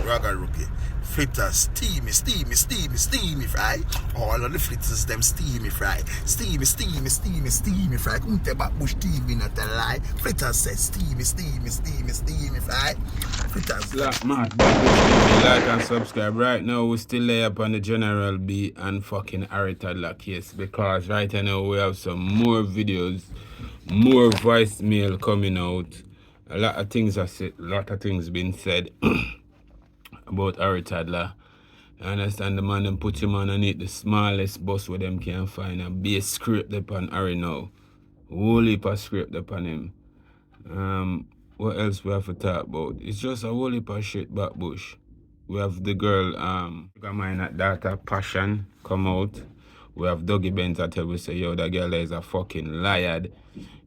Ragga Rookie. Fritters, steamy fry. All of the fritters, them steamy fry. Steamy fry. Come tell about Bush TV, not a lie. Fritters says steamy fry. Fritters. Like and subscribe. Right now, we still lay up on the General B and fucking Harry Toddler case because right now we have some more videos, more voicemail coming out. A lot of things are said, a lot of things been said about Harry Toddler. I understand the man them put him underneath the smallest bus where them can find a base scrape upon Harry now. Whole heap of scrape upon him. What else we have to talk about? It's just a whole heap of shit back bush. We have the girl, Minott daughter Passion come out. We have Dougie Benz that tell we say, yo, that girl is a fucking liar.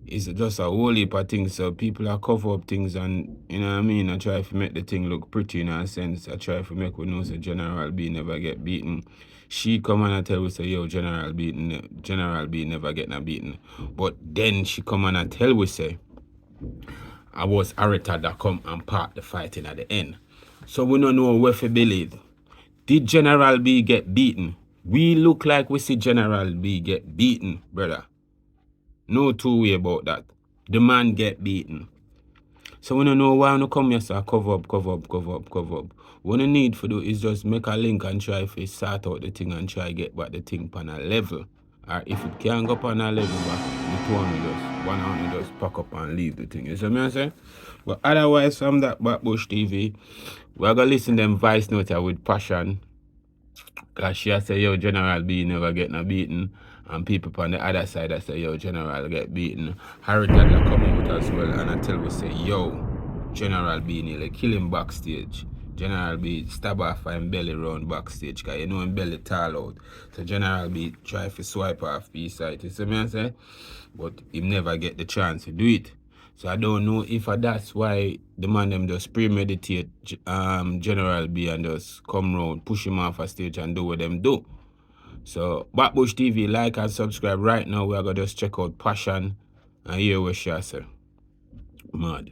It's just a whole heap of things, so people are cover up things and, you know what I mean, I try to make the thing look pretty in a sense. I try to make we know say General B never get beaten. She come and tell we say, yo, General B never get no beaten. But then she come and tell we say, I was Harry Toddler come and part the fighting at the end. So we don't know where to believe. Did General B get beaten? We look like we see General B get beaten, brother. No two way about that. The man get beaten. So we don't know why we come here, so cover up. What we need to do is just make a link and try to sort out the thing and try to get back the thing on a level. Or if it can't go up on a level, the one hand just pack up and leave the thing. You see what I say? But otherwise, from that Backbush TV, we're going to listen to them voice note with Passion. Because she say, yo, General B never get no beaten. And people on the other side that say, yo, General get beaten. Harry Toddler come out as well and until we say, yo, General B nearly kill him backstage. General B stab off him belly round backstage because you know him belly tall out. So General B try to swipe off B-side. You see me I say? But he never get the chance to do it. So I don't know if that's why the man them just premeditate General B and just come round, push him off a stage and do what them do. So Backbush TV, like and subscribe right now. We are gonna just check out Passion and hear what she say. Mad.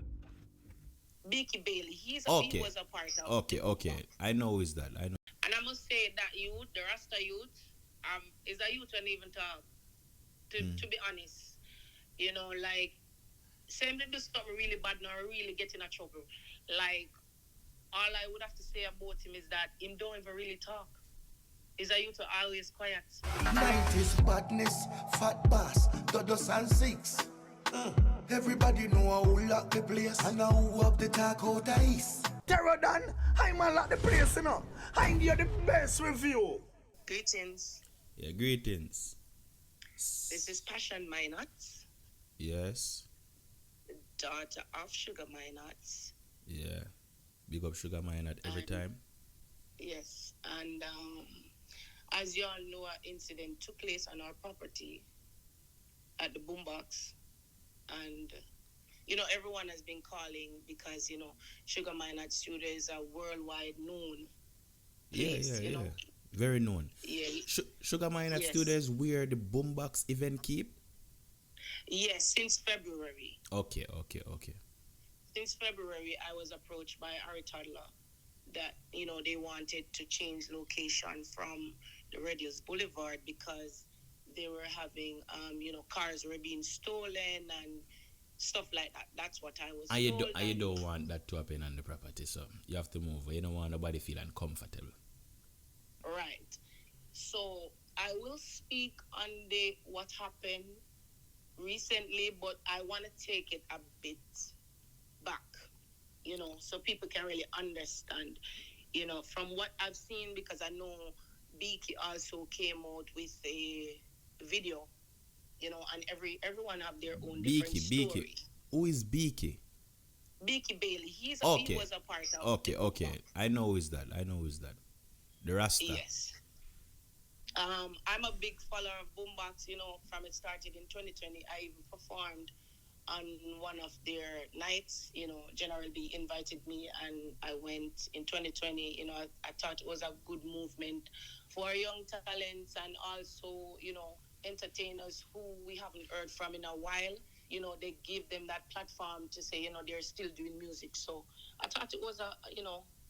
Beaky Bailey, he was a part of. Okay. I know who is that. I know. And I must say that youth, the Rasta youth, is a youth and even talk. To be honest, you know, like, same to do something really bad now, really get in a trouble. Like, all I would have to say about him is that him don't even really talk. He's a youth who always quiet. 90s badness, fat bass, Dodos and Six. Everybody know who lock the place and who up the talk out the east. Terror Dan, I'm a lock the place, you know. I give you the best review. Greetings. Yeah, greetings. This is Passion Minott. Yes. Daughter of Sugar Minott. Yeah. Big up Sugar Minott every time. Yes. And as you all know, an incident took place on our property at the boombox. And, you know, everyone has been calling because, you know, Sugar Minott Studio is a worldwide known place, you know. Very known. Yeah. Sugar Minott Studio is where the boombox event keep? Yes, since February. Okay. Since February, I was approached by Harry Toddler that, you know, they wanted to change location from the Radius Boulevard because they were having, you know, cars were being stolen and stuff like that. That's what I was told. You don't want that to happen on the property, so you have to move. You don't want nobody feeling uncomfortable. Right. So I will speak on what happened recently, but I want to take it a bit back, you know, so people can really understand, you know, from what I've seen, because I know Beaky also came out with a video, you know, and everyone have their own different story. Who is Beaky? Beaky Bailey. He was a part of. Okay. I know who is that. The Rasta. Yes. I'm a big follower of Boombox, you know, from it started in 2020. I even performed on one of their nights, you know. General B invited me and I went in 2020. You know, I thought it was a good movement for young talents and also, you know, entertainers who we haven't heard from in a while. You know, they give them that platform to say, you know, they're still doing music. So I thought it was a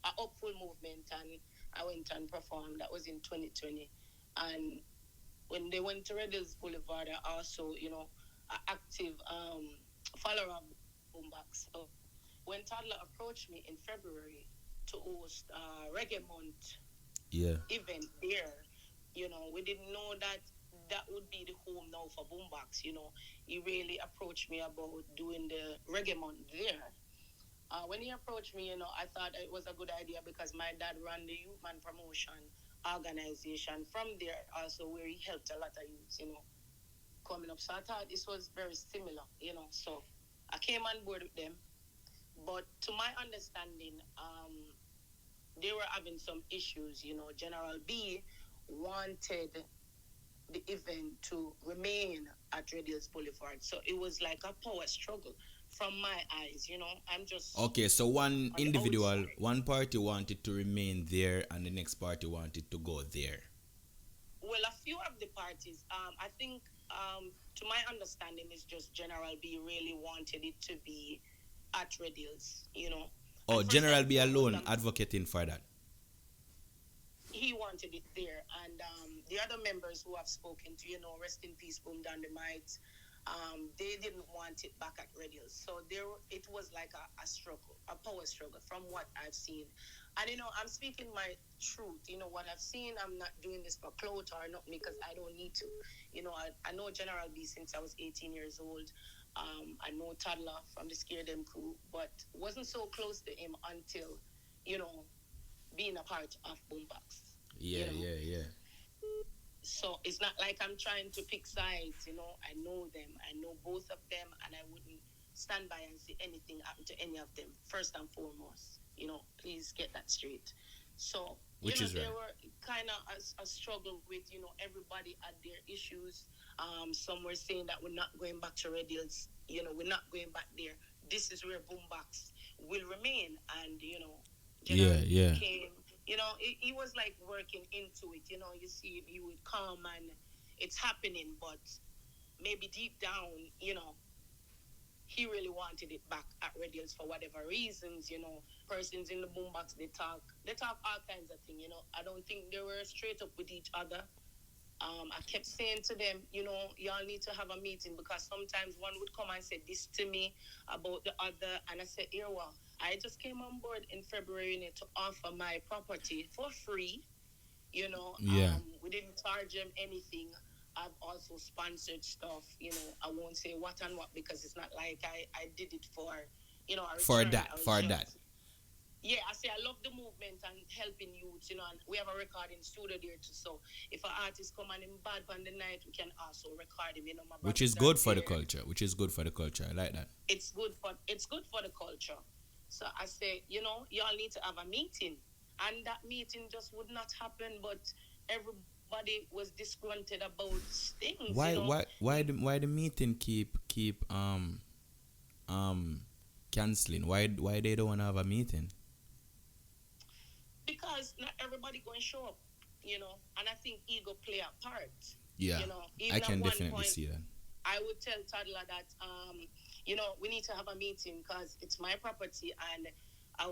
a upful movement, and I went and performed. That was in 2020, and when they went to Red Hills Boulevard, I also, an active follower of Boombox. So when Toddler approached me in February to host Reggae Month Yeah. event there, we didn't know that that would be the home now for Boombox. He really approached me about doing the Reggae Month there. When he approached me, I thought it was a good idea because my dad ran the Youth Man Promotion organization from there also, where he helped a lot of youths, coming up. So I thought this was very similar, So I came on board with them. But to my understanding, they were having some issues, General B wanted the event to remain at Red Hills Boulevard. So it was like a power struggle from my eyes, I'm just... Okay, so one individual, outside. one party wanted to remain there, and the next party wanted to go there. Well, a few of the parties, I think, to my understanding, is just General B really wanted it to be at Red Hills, Oh, And first General and B foremost, alone advocating for that. he wanted it there, and the other members who I've spoken to, rest in peace, Boom Dynamite, they didn't want it back at Red Hills. So it was like a struggle, a power struggle from what I've seen. And, I'm speaking my truth. What I've seen, I'm not doing this for clout or not because I don't need to. I know General B since I was 18 years old. I know Toddler from the Scare Them crew, but wasn't so close to him until, being a part of Boombox. Yeah, yeah. So it's not like I'm trying to pick sides, I know them. I know both of them, and I wouldn't stand by and see anything happen to any of them, first and foremost. Please get that straight. So, Which is there right. were kind of a struggle with, everybody had their issues. Some were saying that we're not going back to Red Hills, we're not going back there. This is where Boombox will remain. And, General Yeah. came, he was like working into it, you see, he would come and it's happening, but maybe deep down, he really wanted it back at Red Hills for whatever reasons, persons in the Boombox, they talk all kinds of things, I don't think they were straight up with each other. I kept saying to them, y'all need to have a meeting, because sometimes one would come and say this to me about the other, and I said, here, well, I just came on board in February to offer my property for free, Yeah. We didn't charge them anything. I've also sponsored stuff, I won't say what and what, because it's not like I did it for, a For return. that, I was for just- that. Yeah, I say I love the movement and helping youths, and we have a recording studio there too. So if an artist come and him bad on the night, we can also record him. My Which is brothers good are for the there. culture. Which is good for the culture. I like that. It's good for the culture. So I say, y'all need to have a meeting, and that meeting just would not happen. But everybody was disgruntled about things. Why the meeting keep canceling? Why they don't want to have a meeting? Because not everybody going to show up, and I think ego play a part. Yeah, Even I can at one definitely point, see that. I would tell Toddler that, we need to have a meeting because it's my property, and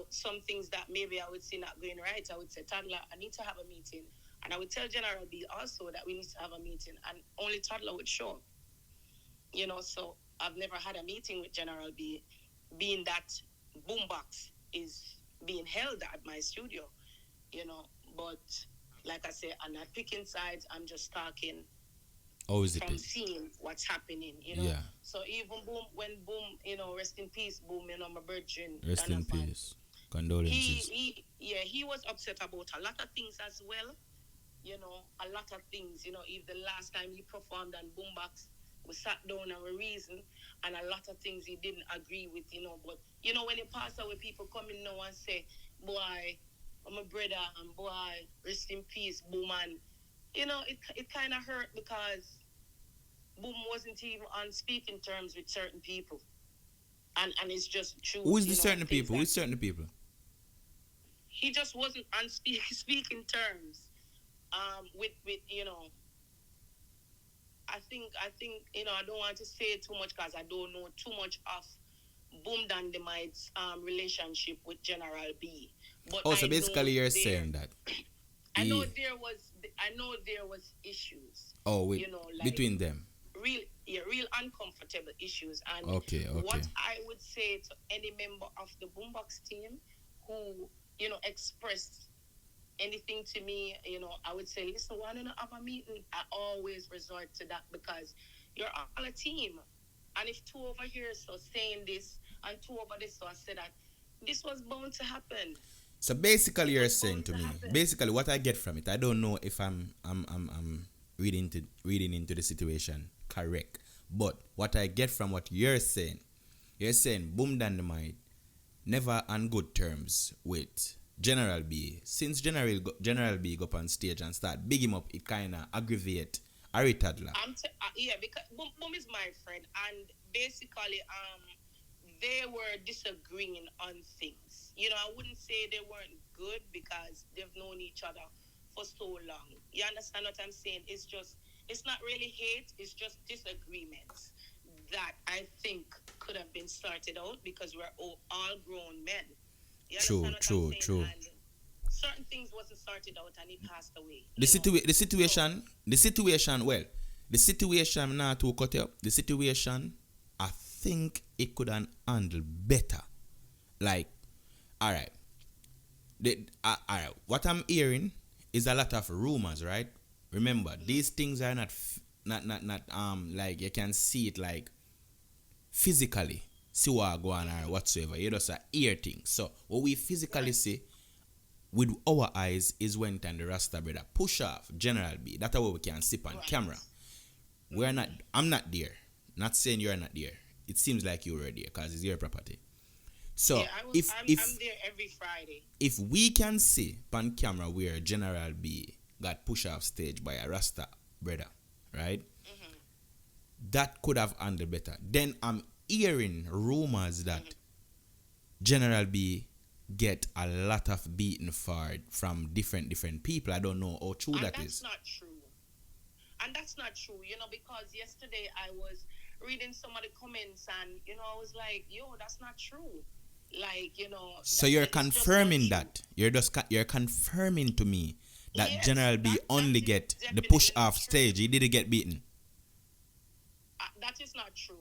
some things that maybe I would see not going right, I would say, Toddler, I need to have a meeting. And I would tell General B also that we need to have a meeting, and only Toddler would show up. So I've never had a meeting with General B, being that Boombox is being held at my studio, but like I said, I'm not picking sides, I'm just talking How is it? from seeing what's happening, Yeah. So even when Boom, rest in peace, Boom, my virgin. Rest in Donovan, peace. Condolences. he was upset about a lot of things as well. A lot of things. If the last time he performed on Boombox, we sat down and we reasoned, and a lot of things he didn't agree with. But when he passed away, people come in now and say, "Boy, I'm a brother," and "Boy, rest in peace, Boom." And it kind of hurt because Boom wasn't even on speaking terms with certain people, and it's just true. Who is the certain things people? that- Which certain people? He just wasn't on speaking terms with I think I don't want to say too much because I don't know too much of Boom Dynamite's relationship with General B, But Oh, so I know basically you're there, saying that I know he, there was issues. with You know, like between them. real uncomfortable issues. And Okay. what I would say to any member of the Boombox team who, expressed anything to me, I would say, listen, why don't I have a meeting? I always resort to that because you're all a team. And if two over here so saying this and two over this so I said that, this was bound to happen. So basically, It you're was saying bound to to me, happen. basically, what I get from it, I don't know if I'm reading into the situation correct, but what I get from what you're saying Boom Dynamite never on good terms with General B. Since General B go up on stage and start big him up, it kind of aggravate Harry Toddler. Yeah, because Boom is my friend, and basically, they were disagreeing on things. I wouldn't say they weren't good because they've known each other for so long. You understand what I'm saying? It's not really hate, it's just disagreements that I think could have been started out because we're all grown men. You understand what I'm saying? True. And certain things wasn't started out and he passed away. The situation, well, the situation not to cut up. The situation, I think it could have handled better. Like, all right. All right. What I'm hearing is a lot of rumors, right? Remember, these things are not like you can see it like physically. See what go on or whatsoever. You just hear things. So what we physically see with our eyes is when time the Rasta brother push off General B. That's what we can see on camera. We're not. I'm not there. Not saying you're not there. It seems like you're there because it's your property. So yeah, I'm there every Friday. If we can see on camera where General B got pushed off stage by a Rasta brother, right? That could have handled better. Then I'm hearing rumors that General B get a lot of beaten for from different people. I don't know how true that is. That's not true. And that's not true, because yesterday I was reading some of the comments and, I was like, yo, that's not true. Like, So you're confirming that. You're confirming to me that yes, General B only get the push off stage. He didn't get beaten. That is not true,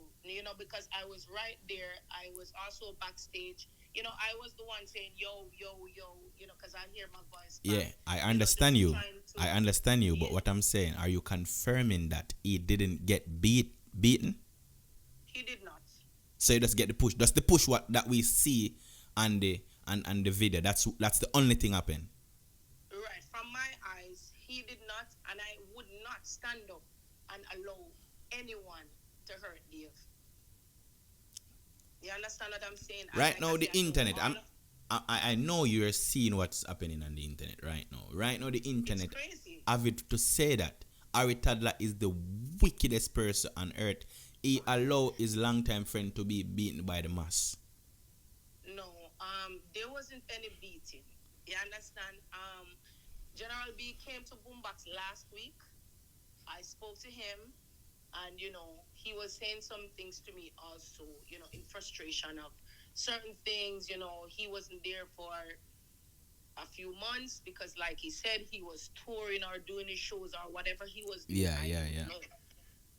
because I was right there. I was also backstage. I was the one saying, yo, because I hear my voice. Yeah, I understand you. I understand you, but what I'm saying, are you confirming that he didn't get beaten? He did not. So you just get the push. That's the push that we see on the video. That's the only thing happened. Right. From my eyes, he did not, and I would not stand up and allow anyone to hurt Dave. You understand what I'm saying? Right now, the internet. I know you're seeing what's happening on the internet right now. Right now, the internet have it to say that Harry Toddler is the wickedest person on earth. He allowed his longtime friend to be beaten by the mass. No, there wasn't any beating. You understand? General B came to Boombox last week. I spoke to him, and he was saying some things to me also, in frustration of certain things. He wasn't there for a few months because, like he said, he was touring or doing his shows or whatever he was doing. Yeah.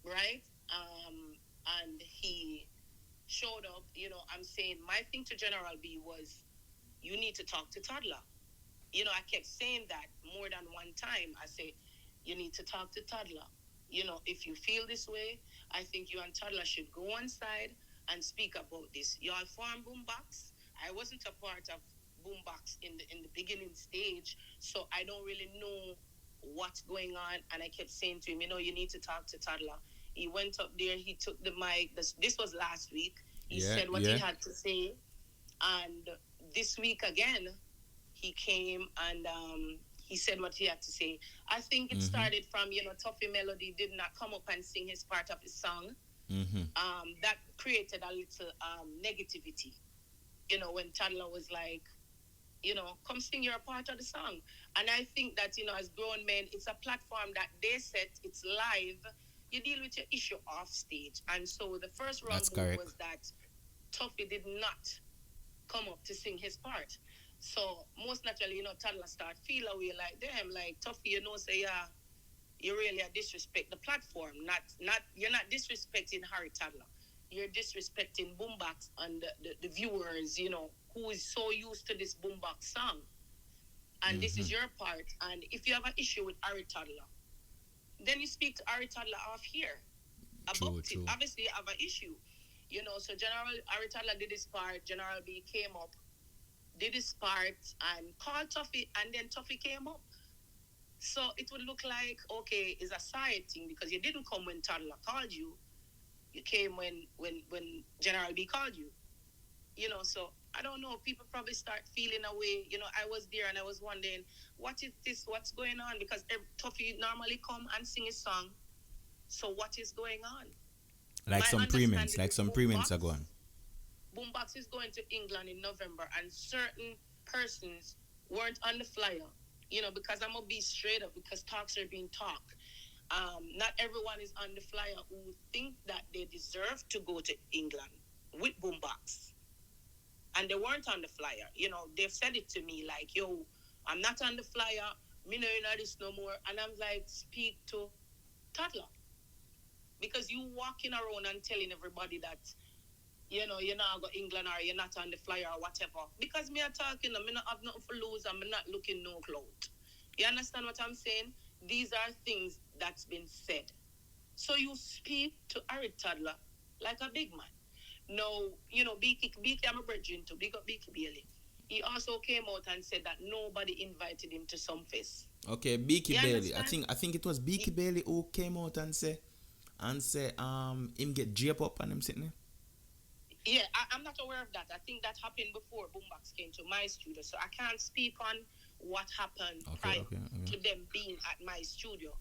Right? And he showed up. I'm saying my thing to General B was, you need to talk to Toddler. I kept saying that more than one time. I say, you need to talk to Toddler. If you feel this way, I think you and Toddler should go on side and speak about this. Y'all formed Boombox. I wasn't a part of Boombox in the beginning stage, so I don't really know what's going on. And I kept saying to him, you need to talk to Toddler. He went up there, he took the mic. This was last week. He said what he had to say. And this week again, he came and he said what he had to say. I think it started from, Tuffy Melody did not come up and sing his part of his song. That created a little negativity. When Toddler was like, come sing your part of the song. And I think that, as grown men, it's a platform that they set, it's live. You deal with your issue off stage. And so the first wrong move was that Tuffy did not come up to sing his part. So most naturally, toddler start feel away like them, like Toffee, say, yeah, you really are disrespect the platform. Not you're not disrespecting Harry Toddler. You're disrespecting Boombox and the viewers, who is so used to this Boombox song. And this is your part. And if you have an issue with Harry Toddler, then you speak to Harry Toddler off here about it. Obviously, you have an issue. So General Harry Toddler did his part. General B came up, did his part, and called Toffee, and then Toffee came up. So it would look like, okay, it's a side thing because you didn't come when Toddler called you. You came when General B called you. So I don't know. People probably start feeling away. I was there and I was wondering, what is this? What's going on? Because Toffee normally come and sing his song. So what is going on? Like some pre-mints are going. Boombox is going to England in November, and certain persons weren't on the flyer. Because I'm gonna be straight up, because talks are being talked. Not everyone is on the flyer who think that they deserve to go to England with Boombox, and they weren't on the flyer. They've said it to me like, "Yo, I'm not on the flyer. Me no know this no more." And I'm like, speak to Toddler, because you walking around and telling everybody that you're not go England or you're not on the flyer or whatever. Because me are talking, me not have nothing for lose and me not looking no clout. You understand what I'm saying? These are things that's been said. So you speak to Harry Toddler like a big man. Now, Beaky, I'm a brethren to big up Beaky Bailey. He also came out and said that nobody invited him to some fest. Okay, Beaky Bailey. I think it was Beaky Bailey who came out and say him get jape up and him sitting there. Yeah, I'm not aware of that. I think that happened before Boombox came to my studio, so I can't speak on what happened prior to them being at my studio.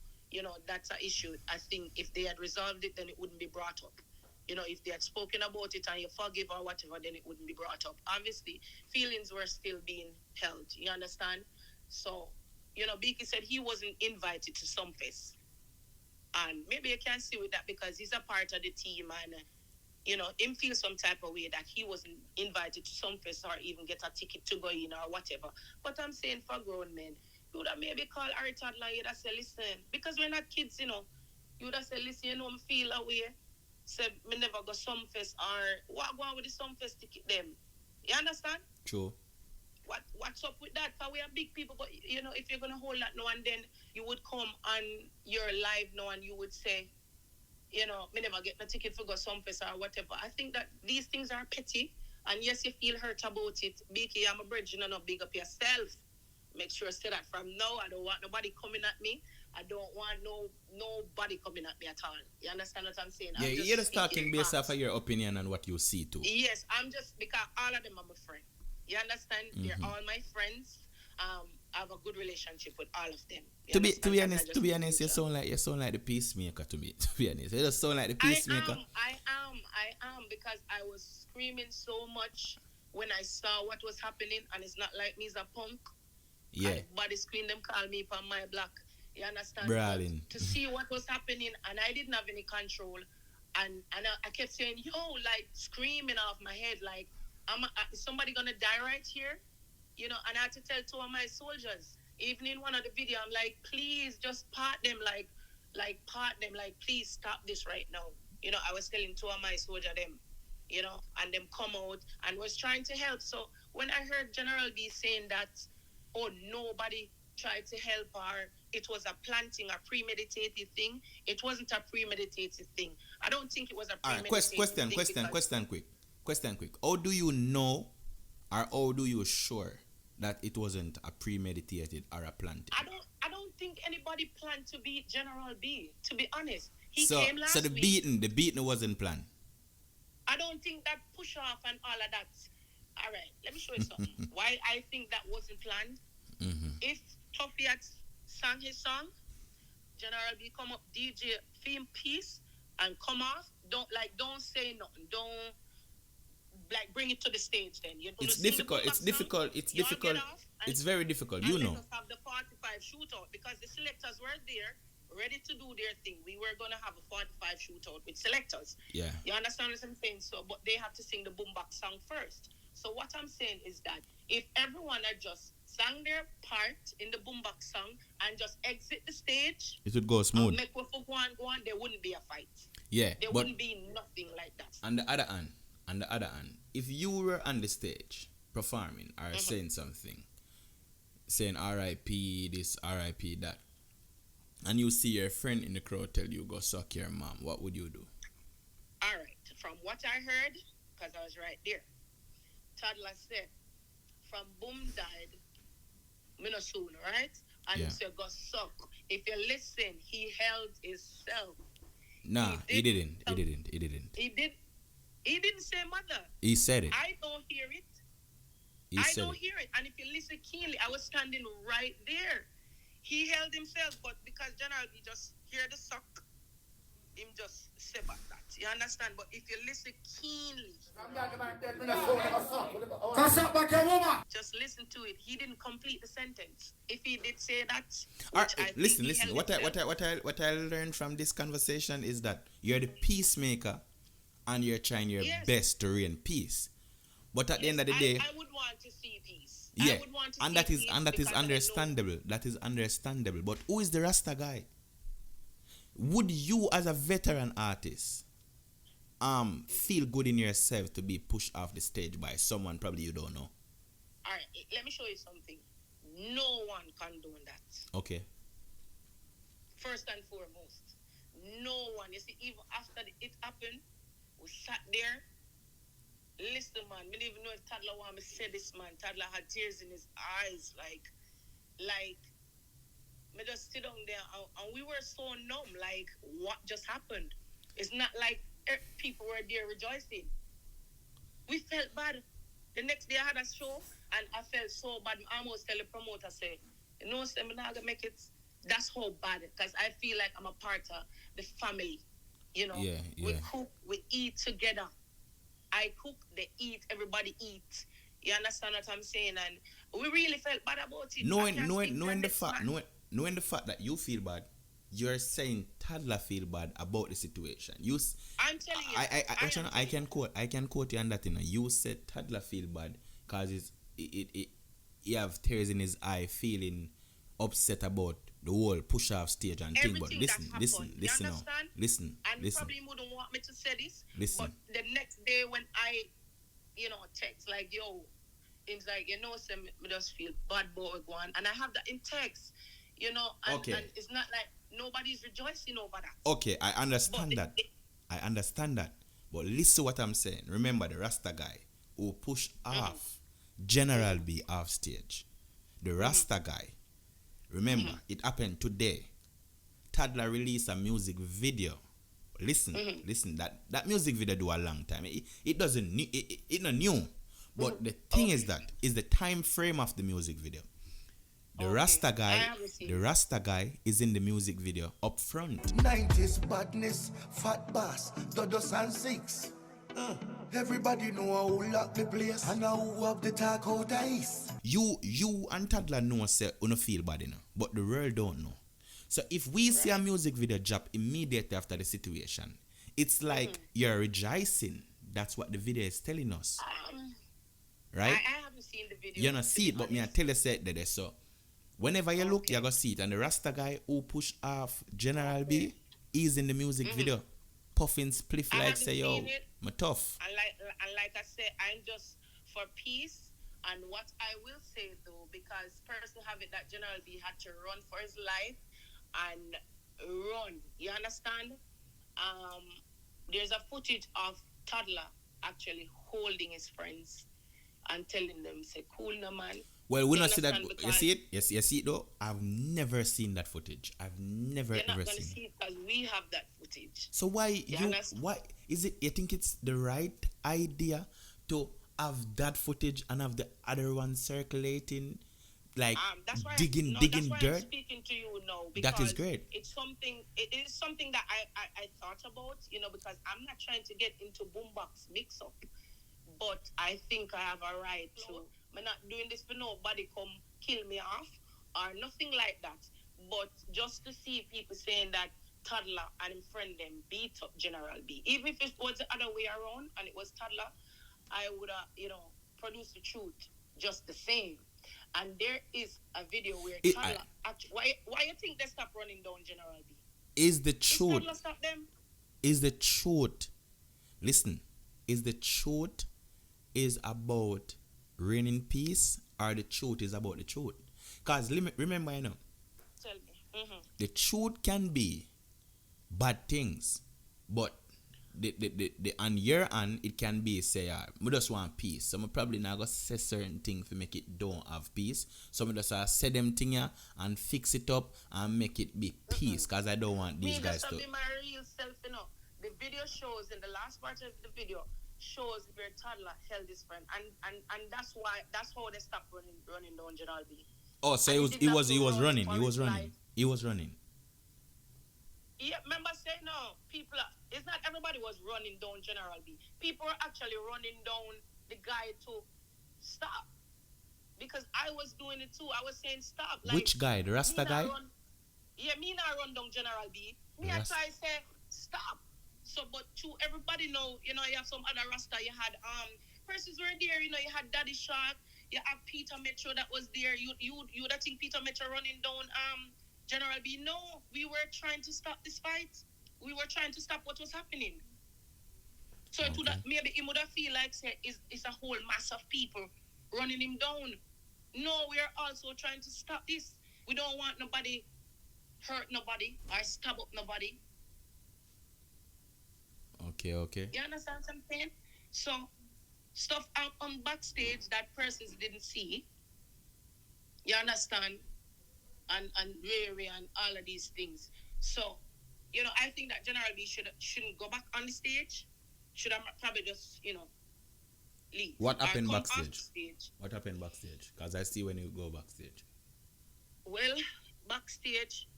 That's an issue. I think if they had resolved it, then it wouldn't be brought up. If they had spoken about it and you forgive or whatever, then it wouldn't be brought up. Obviously, feelings were still being held. You understand? So, Beaky said he wasn't invited to some fest. And maybe you can see with that because he's a part of the team and him feel some type of way that he wasn't invited to some fest or even get a ticket to go in or whatever. But I'm saying for grown men, you would have maybe call Harry Toddler, you'd have said, listen, because we're not kids, you would have said, listen, me feel away. Say, me never go some fest or what go on with the some fest ticket them. You understand? True. What's up with that? Because we are big people, but if you're gonna hold that now and then you would come on your live now and you would say, me never get no ticket for go some fest or whatever. I think that these things are petty, and yes, you feel hurt about it. Beaky, I'm a bridge, big up yourself. Make sure I say that from now. I don't want nobody coming at me. I don't want nobody coming at me at all. You understand what I'm saying? Yeah, you're just talking based off of your opinion and what you see too. Yes, I'm just, because all of them are my friend. You understand? They're all my friends. I have a good relationship with all of them. To be honest, you sound like the peacemaker to me. To be honest, you just sound like the peacemaker. I am because I was screaming so much when I saw what was happening, and it's not like me's a punk. Yeah. Everybody scream them call me from my block. You understand? Brawling. To see what was happening, and I didn't have any control, and I kept saying, yo, like screaming off my head, like, is somebody gonna die right here? And I had to tell two of my soldiers, even in one of the video, I'm like, please just part them, like please stop this right now. I was telling two of my soldiers them, and them come out and was trying to help. So when I heard General B saying that, oh, nobody tried to help her, it was a planting, a premeditated thing. It wasn't a premeditated thing. I don't think it was a premeditated thing. Question quick. How do you know, or how do you sure that it wasn't a premeditated or a planting? I don't think anybody planned to beat General B, to be honest. He came last week. So the beating wasn't planned. I don't think that push off and all of that. All right, let me show you something. Why I think that wasn't planned. If Toffee had sang his song, General B come up, DJ theme piece, and come off. Don't say nothing. Don't bring it to the stage. Then it's difficult. It's difficult. It's very difficult. Let us have the 45 shootout because the selectors were there, ready to do their thing. We were gonna have a 45 shootout with selectors. Yeah. You understand what I'm saying? So, but they have to sing the boombox song first. So what I'm saying is that If everyone had just sang their part in the boombox song and just exit the stage, it would go smooth. make what go on, there wouldn't be a fight. Yeah, There but wouldn't be nothing like that. on the other hand, if you were on the stage performing or saying something, saying R.I.P. this, R.I.P. that, and you see your friend in the crowd tell you go suck your mom, what would you do? All right, from what I heard, because I was right there, Toddler said, from Boom died, Minott soon, right? And Yeah. he said, go suck. If you listen, he held himself. Nah, he didn't. He didn't say mother. He said it. I don't hear it. He I said don't it. hear it. And if you listen keenly, I was standing right there. He held himself, but because General B just hear the suck, him just say back that. You understand? But if you listen keenly, just listen to it. He didn't complete the sentence. If he did say that, Alright, which I listen. think he held What himself. I learned from this conversation is that you're the peacemaker, and you're trying your Yes. best to reign peace. But at the end of the day, I would want to see peace. yeah, I would want to and see that is peace and that is because I know- understandable. That is understandable. But who is the Rasta guy? Would you, as a veteran artist, feel good in yourself to be pushed off the stage by someone probably you don't know? All right, let me show you something. No one condone that. Okay. First and foremost, no one. You see, even after it happened, we sat there. Listen, man, me didn't even know if Toddler want me to say this, man. Toddler had tears in his eyes, like, me just sit down there, and we were so numb, like, what just happened? It's not like people were there rejoicing. We felt bad. The next day I had a show, and I felt so bad. I almost tell the promoter, say, you know, I'm not gonna make it. That's how bad, because I feel like I'm a part of the family. You know, Yeah, we yeah. cook, we eat together. I cook, they eat, everybody eat. You understand what I'm saying? And we really felt bad about it. Knowing the fact that you feel bad, you're saying Toddler feel bad about the situation. I'm telling you. I can quote you on that. You said Toddler feel bad because he have tears in his eye, feeling upset about the whole push off stage and thing. But Everything that listen happened, you now. understand? Listen. And probably wouldn't want me to say this. Listen. But the next day when I, text like, yo, it's like, me just feel bad about one. And I have that in text, and it's not like nobody's rejoicing over that. Okay, I understand that. I understand that. But listen to what I'm saying. Remember the Rasta guy who pushed off General B off stage. The Rasta guy. Remember, it happened today. Toddler released a music video. Listen, that music video do a long time. It doesn't it not new. But the thing is the time frame of the music video. The Rasta guy is in the music video up front. 90s badness, fat bass, Dodos and Six. Everybody know who lock the place and who have the talk out the east. You and Toddler know say you no feel bad enough, but the world don't know. So if we see a music video drop immediately after the situation, it's like you're rejoicing. That's what the video is telling us. Right? I haven't seen the video. You don't see it, but me I tell you say that so. Whenever you look, you're gonna see it. And the Rasta guy who pushed off General B is in the music video. Puffing spliff like say, yo, I'm tough. And like I said, I'm just for peace. And what I will say though, because person have it that General B had to run for his life and run. You understand? There's a footage of Toddler actually holding his friends and telling them, say, cool no man. Well, we not see that. You see it? Yes, you see it though. I've never seen that footage. I've never You're not ever gonna seen see it. it because we have that footage. So why is it? You think it's the right idea to have that footage and have the other one circulating, like That's why digging that's why dirt? I'm speaking to you now because That is great. It is something that I thought about, because I'm not trying to get into boombox mix up, but I think I have a right to. I'm not doing this for nobody come kill me off or nothing like that. But just to see people saying that Toddler and his friend them beat up General B. Even if it was the other way around and it was Toddler, I would have, produced the truth. just the same. And there is a video where It- Toddler why you think they stop running down General B? Is the Does truth? Toddler stop them? Is the truth? Listen, is the truth is about reigning peace, or the truth is about the truth? Cause remember, Tell me. the truth can be bad things, but the on your hand it can be say, we just want peace. So I probably not gonna say certain things to make it don't have peace. So I just say them thing here and fix it up and make it be peace. Cause I don't want these Me guys just to. be my real self, The video shows in the last part of the video shows where Toddler held his friend, and that's how they stopped running down General B. Oh, so And he was did not running. run He was for his running. life. He was running. Yeah, remember say no, people it's not everybody was running down General B. People were actually running down the guy to stop. Because I was doing it too. I was saying stop. Like, Which guy? The Rasta guy? Me not run down General B. Me I try say stop. So but to everybody know, you have some other Rasta. You had persons were there, you had Daddy Shark, you have Peter Metro that was there. You that think Peter Metro running down General B. No, we were trying to stop this fight. We were trying to stop what was happening. So to that maybe he would have feel like say it's a whole mass of people running him down. No, we are also trying to stop this. We don't want nobody hurt nobody or stab up nobody. Okay. You understand what I'm saying? So stuff out on backstage that persons didn't see. You understand? And Rary and all of these things. So, I think that General B shouldn't go back on the stage. Should have probably just, leave. What happened come backstage? off stage. What happened backstage? Because I see when you go backstage. Well, backstage,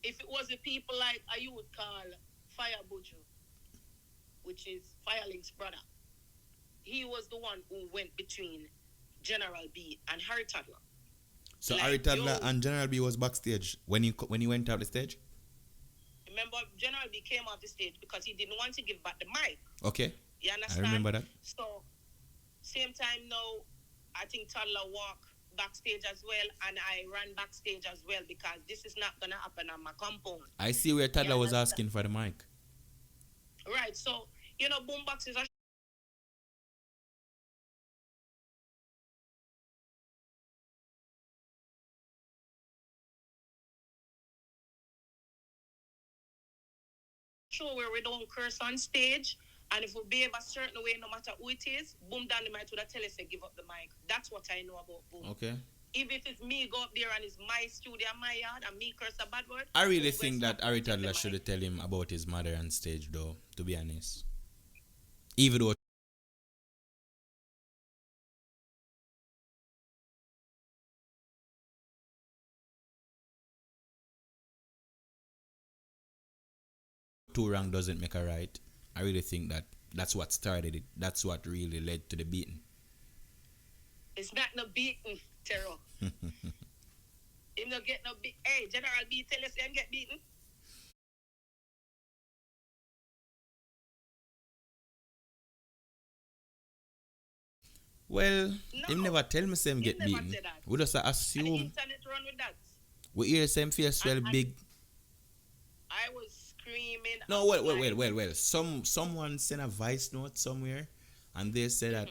if it was the people like you would call Fire Buju, which is Firelink's brother, he was the one who went between General B and Harry Toddler. So Harry Toddler and General B was backstage when he went out the stage? Remember, General B came off the stage because he didn't want to give back the mic. Okay. You understand? I remember that. So, same time now, I think Toddler walked backstage as well, and I ran backstage as well because this is not going to happen on my compound. I see where Toddler was asking for the mic. Right, so, boomboxes are show where we don't curse on stage, and if we behave a certain way, no matter who it is, boom down the mic to the tell us to give up the mic. That's what I know about boom. Okay. Even if it's me go up there and it's my studio, my yard, and me curse a bad word. I really think that Harry Toddler should tell him about his mother on stage, though, to be honest. Even though two wrong doesn't make a right. I really think that that's what started it. That's what really led to the beating. It's not no beating, Terror. Him no get no beat. Hey, General B, tell us him get beaten. Well, No, him never tell me him get never beaten. say that. We just And the assume. internet run with that. We hear same face swell big. I was screaming. No, well. Someone sent a voice note somewhere, and they said that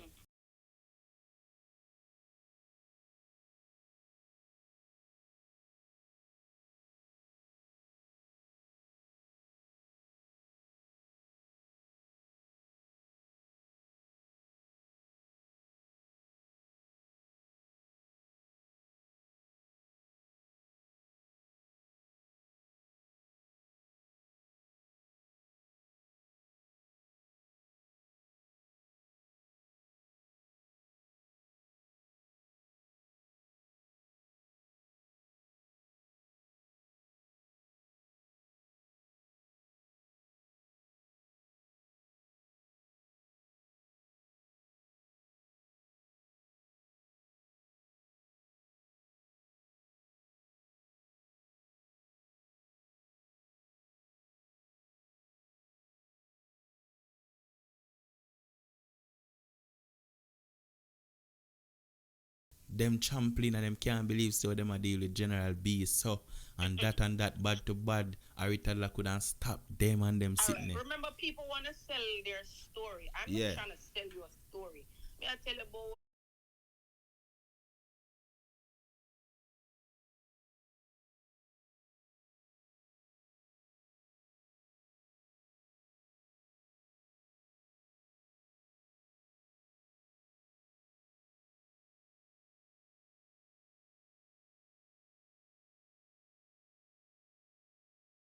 them champion and them can't believe so them a deal with General B so and that bad to bad Harry Toddler couldn't stop them and them sitting there. Remember, people want to sell their story. I'm not trying to sell you a story. May I tell you about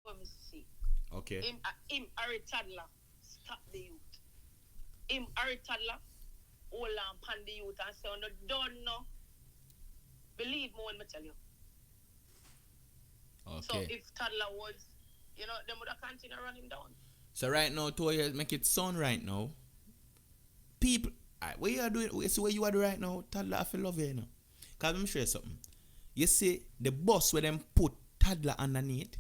what we see? Okay. Him Harry Toddler, stop the youth. Him Harry Toddler, hold on pan the youth and say, no, don't know. Believe me when I tell you. Okay. So if Toddler was, them would have continued run him down. So right now, to make it sound right now, people, what you are doing, see what you are doing right now, Toddler have to love you, Because let me show you something. You see, the bus where them put Toddler underneath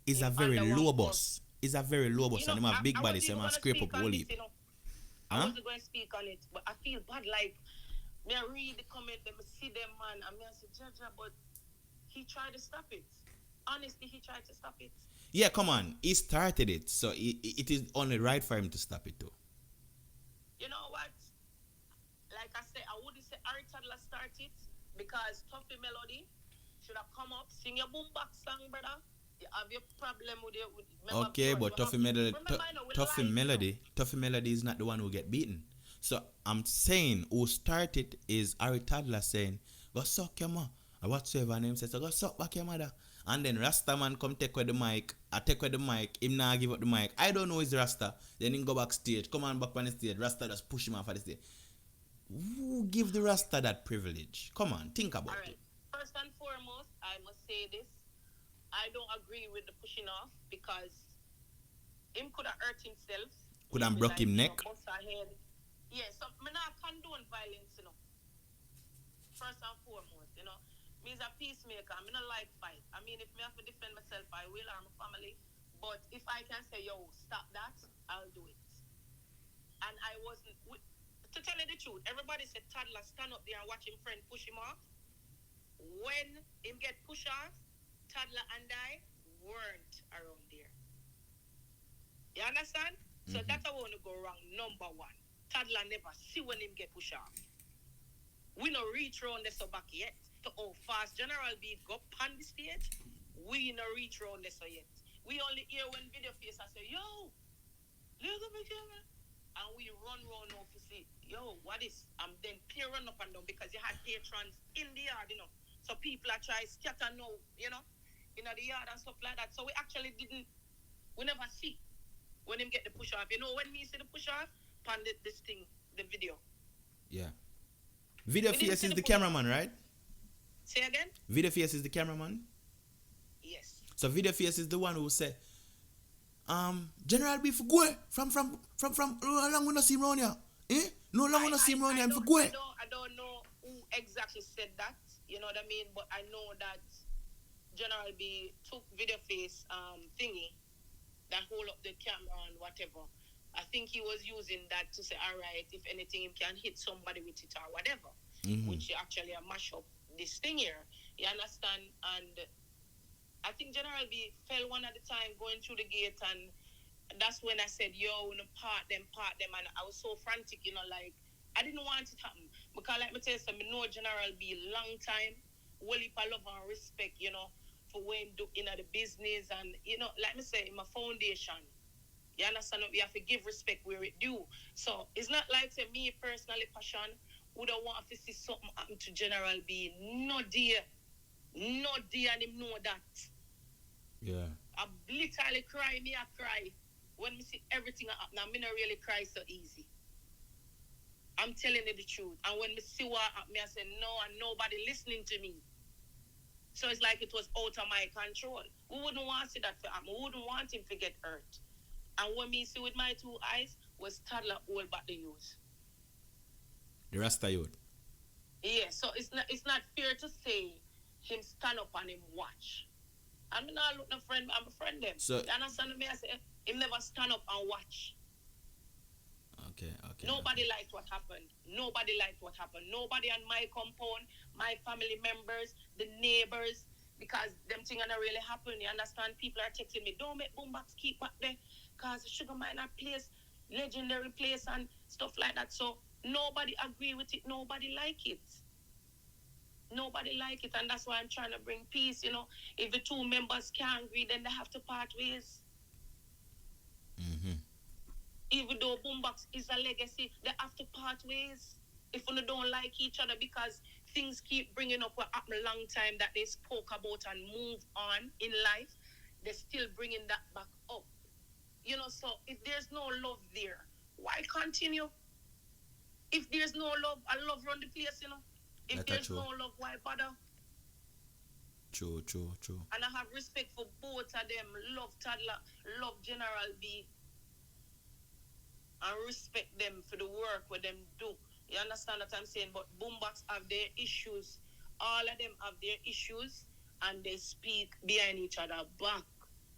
is a very low bus. It's a very low bus, and them have big body, so them scrape up whole heap. I wasn't going to speak on it, but I feel bad, like, me I read the comment, them see them, man, and me I say, Jaja, but he tried to stop it. Honestly, he tried to stop it. Yeah, come on. He started it, so it is only right for him to stop it too. You know what? Like I said, I wouldn't say Harry Toddler started because Tuffy Melody should have come up, sing your boombox song, brother. You have your problem with your... Okay, but Tuffy Melody is not the one who get beaten. So I'm saying who started is Harry Toddler saying, go suck your ma. Or whatsoever name says, so go suck back your mother. And then Rasta man come take away the mic. I take away the mic. Him now give up the mic. I don't know it's Rasta. Then him go backstage. Come on back on the stage. Rasta just push him off of the stage. Who give the Rasta that privilege? Come on, think about it. First and foremost, I must say this. I don't agree with the pushing off because him could have hurt himself. Could have broke him neck. Yeah, so I not condone violence, First and foremost, Me is a peacemaker. I'm not like fight. I mean, if me have to defend myself, I will, or my family. But if I can say, yo, stop that, I'll do it. And I wasn't... To tell you the truth, everybody said Toddler stand up there and watch him friend push him off. When him get pushed off, Toddler and I weren't around there. You understand? So that's how I want to go wrong. Number one, Toddler never see when him get pushed off. We no reach around the so back yet. To how fast General B go on the stage, we no reach around the so yet. We only hear when video face I say, yo, look at me camera. And we run around now to see, yo, what is? And then peer run up and down because you had patrons in the yard, So people are trying to scatter now, in the yard and stuff like that. So we actually we never see when him get the push off. When me see the push off, pan this thing, the video. Yeah. Video face is the cameraman, right? Say again? Video face is the cameraman? Yes. So Video face is the one who say, General B for go from how long we not see him around here? No long we not see him around here for go. I don't know who exactly said that, you know what I mean? But I know that General B took Video face thingy that hold up the camera and whatever. I think he was using that to say, all right, if anything, he can hit somebody with it or whatever, which actually a mash up this thing here. You understand? And I think General B fell one at a time going through the gate, and that's when I said, yo, part them. And I was so frantic, like, I didn't want it to happen. Because, like me tell you, I know General B long time, well, if I love and respect, for when do the business, and, like me say, my foundation. You understand? We have to give respect where it due. So it's not like say me personally, passion, would I want to see something happen to General B. No dear, and him know that. Yeah. I literally cry, I cry. When me see everything happen, I not really cry so easy. I'm telling you the truth. And when me see what happen, I say no, and nobody listening to me. So it's like it was out of my control. We wouldn't want to see that for him. We wouldn't want him to get hurt. And what me see with my two eyes was Toddler hold back the youth. The Rasta youth. Yeah, so it's not fair to say him stand up and him watch. I'm not looking friend, I'm a friend them. So, you understand me? I say him never stand up and watch. Okay. Nobody liked what happened. Nobody on my compound, my family members, the neighbors, because them things are not really happening. You understand? People are texting me, don't make boombox keep back there, because Sugar Miner place, legendary place and stuff like that. So nobody agree with it. Nobody like it. And that's why I'm trying to bring peace. If the two members can't agree, then they have to part ways. Even though boombox is a legacy, they have to part ways. If we don't like each other, because things keep bringing up what happened a long time that they spoke about and move on in life, they're still bringing that back up. So if there's no love there, why continue? If there's no love, I love run the place, If there's no love, why bother? True. And I have respect for both of them. Love Toddler, love General B. And respect them for the work what them do. You understand what I'm saying? But boombox have their issues. All of them have their issues, and they speak behind each other back.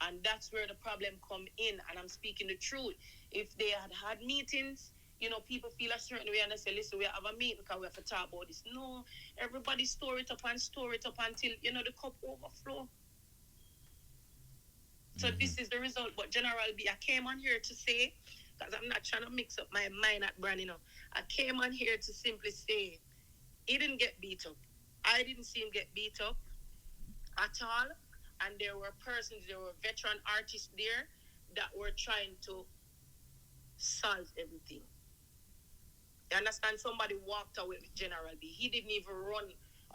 And that's where the problem come in. And I'm speaking the truth. If they had meetings, people feel a certain way and they say, listen, we have a meeting because we have to talk about this. No, everybody store it up until, the cup overflow. So this is the result. But General B, I came on here to say, because I'm not trying to mix up my mind at Brand, I came on here to simply say, he didn't get beat up. I didn't see him get beat up at all. And there were veteran artists there that were trying to solve everything. You understand? Somebody walked away with General B. He didn't even run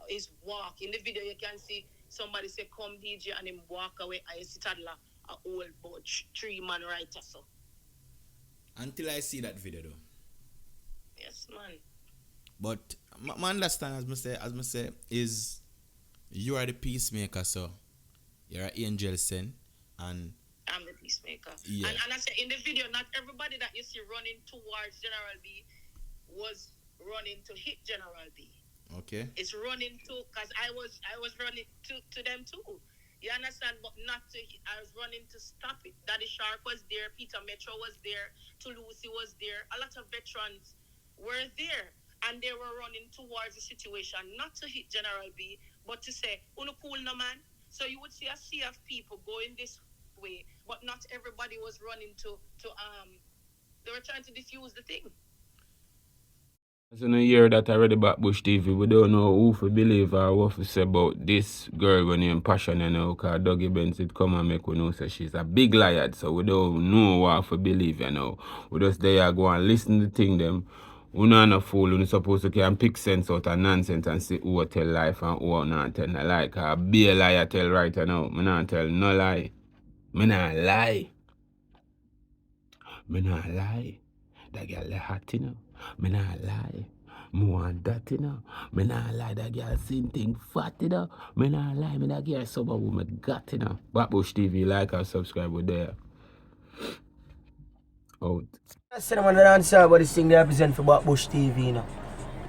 his walk. In the video, you can see somebody say, come DJ, and him walk away. I see Toddler, a old boat, 3-man writer, so. Until I see that video, though. Yes, man. But my understand, as I say, is you are the peacemaker, so you're an angel sent, and I'm the peacemaker. Yeah. And I said in the video, not everybody that you see running towards General B was running to hit General B. Okay. It's running to, because I was running to them too. You understand? But not to hit. I was running to stop it. Daddy Shark was there, Peter Metro was there, Toulouse was there. A lot of veterans were there. And they were running towards the situation, not to hit General B, but to say, "Uno cool no man." So you would see a sea of people going this way, but not everybody was running to they were trying to diffuse the thing. As in a year that I read about Bush TV, we don't know who to believe or what to say about this girl when named Passion, because Dougie Benz it come and make we know say she's a big liar, so we don't know what to believe, We just there go and listen to the thing them. We not a fool, we supposed to can pick sense out of nonsense and see who tell life and who not tell no lie. Cause be a liar tell right now. Me not tell no lie. Me not lie. That girl is hot, Me not lie. Me want that, Me not lie. That girl seen thing fat, Me not lie. Me that girl sober who me got, Backbush TV, like and subscribe with there. Out. I said I'm gonna answer about this thing they represent for Backbush TV,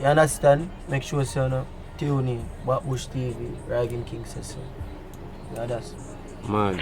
You understand? Make sure you tune in. Backbush TV, Ragging King says so. Yeah, that's. Man.